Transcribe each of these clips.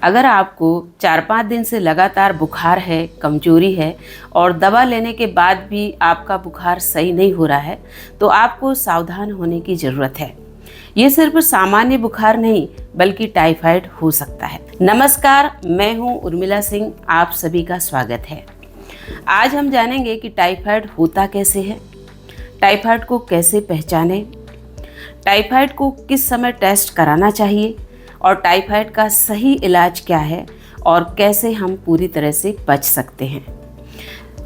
अगर आपको 4-5 दिन से लगातार बुखार है, कमजोरी है और दवा लेने के बाद भी आपका बुखार सही नहीं हो रहा है, तो आपको सावधान होने की ज़रूरत है। ये सिर्फ सामान्य बुखार नहीं बल्कि टाइफाइड हो सकता है। नमस्कार, मैं हूँ उर्मिला सिंह, आप सभी का स्वागत है। आज हम जानेंगे कि टाइफाइड होता कैसे है, टाइफाइड को कैसे पहचानें, टाइफाइड को किस समय टेस्ट कराना चाहिए और टाइफाइड का सही इलाज क्या है और कैसे हम पूरी तरह से बच सकते हैं।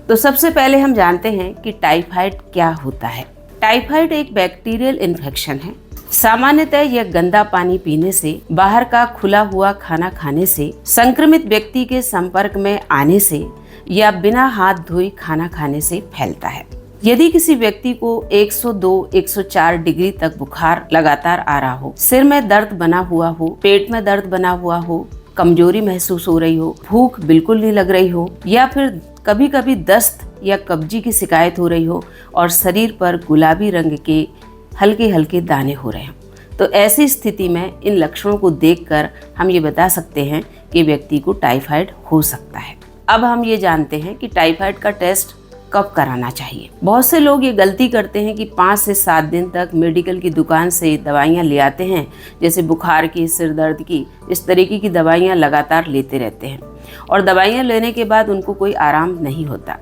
तो सबसे पहले हम जानते हैं कि टाइफाइड क्या होता है। टाइफाइड एक बैक्टीरियल इन्फेक्शन है। सामान्यतः यह गंदा पानी पीने से, बाहर का खुला हुआ खाना खाने से, संक्रमित व्यक्ति के संपर्क में आने से या बिना हाथ धोए खाना खाने से फैलता है। यदि किसी व्यक्ति को 102-104 डिग्री तक बुखार लगातार आ रहा हो, सिर में दर्द बना हुआ हो, पेट में दर्द बना हुआ हो, कमजोरी महसूस हो रही हो, भूख बिल्कुल नहीं लग रही हो या फिर कभी कभी दस्त या कब्जी की शिकायत हो रही हो और शरीर पर गुलाबी रंग के हल्के हल्के दाने हो रहे हैं, तो ऐसी स्थिति में इन लक्षणों को देखकर हम ये बता सकते हैं कि व्यक्ति को टाइफाइड हो सकता है। अब हम ये जानते हैं कि टाइफाइड का टेस्ट कब कराना चाहिए। बहुत से लोग ये गलती करते हैं कि 5 से 7 दिन तक मेडिकल की दुकान से दवाइयाँ ले आते हैं, जैसे बुखार की, सिर दर्द की, इस तरीके की दवाइयाँ लगातार लेते रहते हैं और दवाइयाँ लेने के बाद उनको कोई आराम नहीं होता।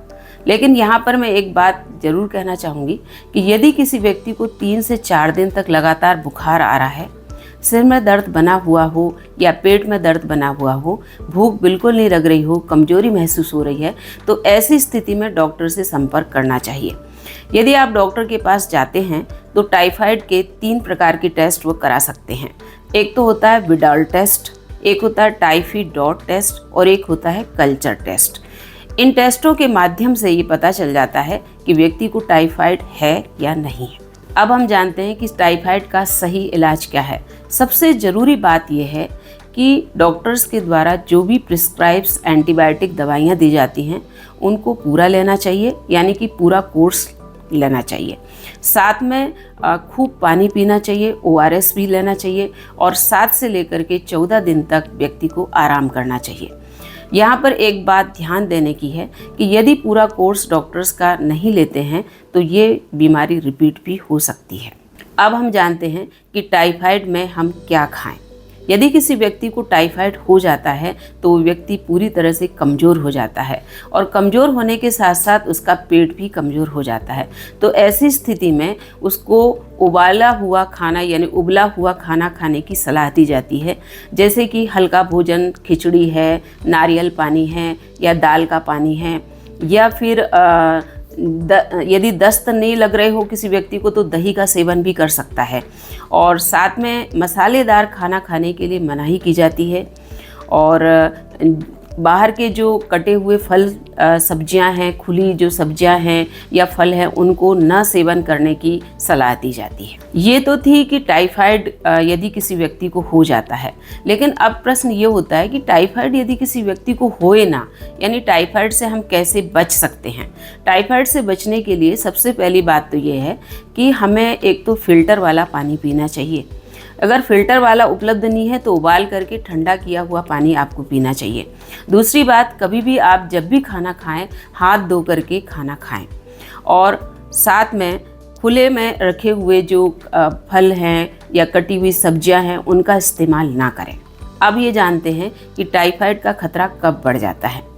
लेकिन यहाँ पर मैं एक बात ज़रूर कहना चाहूँगी कि यदि किसी व्यक्ति को 3 से 4 दिन तक लगातार बुखार आ रहा है, सिर में दर्द बना हुआ हो या पेट में दर्द बना हुआ हो, भूख बिल्कुल नहीं लग रही हो, कमजोरी महसूस हो रही है, तो ऐसी स्थिति में डॉक्टर से संपर्क करना चाहिए। यदि आप डॉक्टर के पास जाते हैं तो टाइफाइड के 3 प्रकार के टेस्ट वो करा सकते हैं। एक तो होता है विडाल टेस्ट, एक होता है टाइफी डॉट टेस्ट और एक होता है कल्चर टेस्ट। इन टेस्टों के माध्यम से ये पता चल जाता है कि व्यक्ति को टाइफाइड है या नहीं है। अब हम जानते हैं कि टाइफाइड का सही इलाज क्या है। सबसे ज़रूरी बात यह है कि डॉक्टर्स के द्वारा जो भी प्रिस्क्राइब्स एंटीबायोटिक दवाइयाँ दी जाती हैं उनको पूरा लेना चाहिए, यानी कि पूरा कोर्स लेना चाहिए। साथ में खूब पानी पीना चाहिए, ORS भी लेना चाहिए और 7 से लेकर के 14 दिन तक व्यक्ति को आराम करना चाहिए। यहाँ पर एक बात ध्यान देने की है कि यदि पूरा कोर्स डॉक्टर्स का नहीं लेते हैं तो ये बीमारी रिपीट भी हो सकती है। अब हम जानते हैं कि टाइफाइड में हम क्या खाएं। यदि किसी व्यक्ति को टाइफाइड हो जाता है तो वो व्यक्ति पूरी तरह से कमज़ोर हो जाता है और कमज़ोर होने के साथ साथ उसका पेट भी कमज़ोर हो जाता है। तो ऐसी स्थिति में उसको उबाला हुआ खाना यानी उबला हुआ खाना खाने की सलाह दी जाती है, जैसे कि हल्का भोजन, खिचड़ी है, नारियल पानी है या दाल का पानी है, या फिर यदि दस्त नहीं लग रहे हो किसी व्यक्ति को तो दही का सेवन भी कर सकता है। और साथ में मसालेदार खाना खाने के लिए मनाही की जाती है और बाहर के जो कटे हुए फल सब्जियां हैं, खुली जो सब्जियां हैं या फल हैं, उनको न सेवन करने की सलाह दी जाती है। ये तो थी कि टाइफाइड यदि किसी व्यक्ति को हो जाता है, लेकिन अब प्रश्न ये होता है कि टाइफाइड यदि किसी व्यक्ति को होए ना, यानी टाइफाइड से हम कैसे बच सकते हैं। टाइफाइड से बचने के लिए सबसे पहली बात तो ये है कि हमें एक तो फिल्टर वाला पानी पीना चाहिए। अगर फिल्टर वाला उपलब्ध नहीं है तो उबाल करके ठंडा किया हुआ पानी आपको पीना चाहिए। दूसरी बात, कभी भी आप जब भी खाना खाएं हाथ धो करके खाना खाएं और साथ में खुले में रखे हुए जो फल हैं या कटी हुई सब्जियां हैं उनका इस्तेमाल ना करें। अब ये जानते हैं कि टाइफाइड का खतरा कब बढ़ जाता है।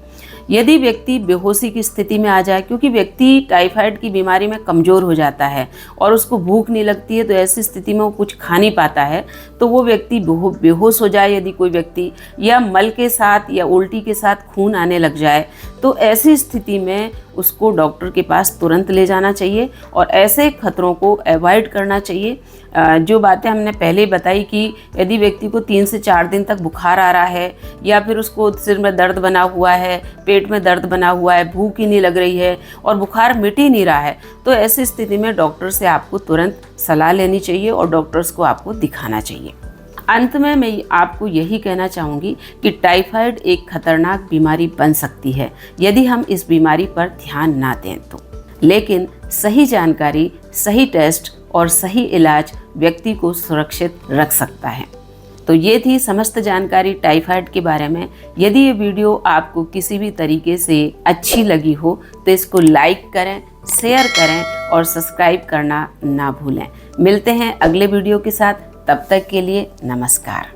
यदि व्यक्ति बेहोशी की स्थिति में आ जाए, क्योंकि व्यक्ति टाइफाइड की बीमारी में कमज़ोर हो जाता है और उसको भूख नहीं लगती है, तो ऐसी स्थिति में वो कुछ खा नहीं पाता है, तो वो व्यक्ति बेहोश हो जाए यदि कोई व्यक्ति, या मल के साथ या उल्टी के साथ खून आने लग जाए, तो ऐसी स्थिति में उसको डॉक्टर के पास तुरंत ले जाना चाहिए और ऐसे खतरों को अवॉइड करना चाहिए। जो बातें हमने पहले बताई कि यदि व्यक्ति को 3 से 4 दिन तक बुखार आ रहा है या फिर उसको सिर में दर्द बना हुआ है, पेट में दर्द बना हुआ है, भूख ही नहीं लग रही है और बुखार मिट ही नहीं रहा है, तो ऐसी स्थिति में डॉक्टर से आपको तुरंत सलाह लेनी चाहिए और डॉक्टर्स को आपको दिखाना चाहिए। अंत में मैं आपको यही कहना चाहूँगी कि टाइफाइड एक खतरनाक बीमारी बन सकती है यदि हम इस बीमारी पर ध्यान ना दें तो, लेकिन सही जानकारी, सही टेस्ट और सही इलाज व्यक्ति को सुरक्षित रख सकता है। तो ये थी समस्त जानकारी टाइफाइड के बारे में। यदि ये वीडियो आपको किसी भी तरीके से अच्छी लगी हो तो इसको लाइक करें, शेयर करें और सब्सक्राइब करना ना भूलें। मिलते हैं अगले वीडियो के साथ, तब तक के लिए नमस्कार।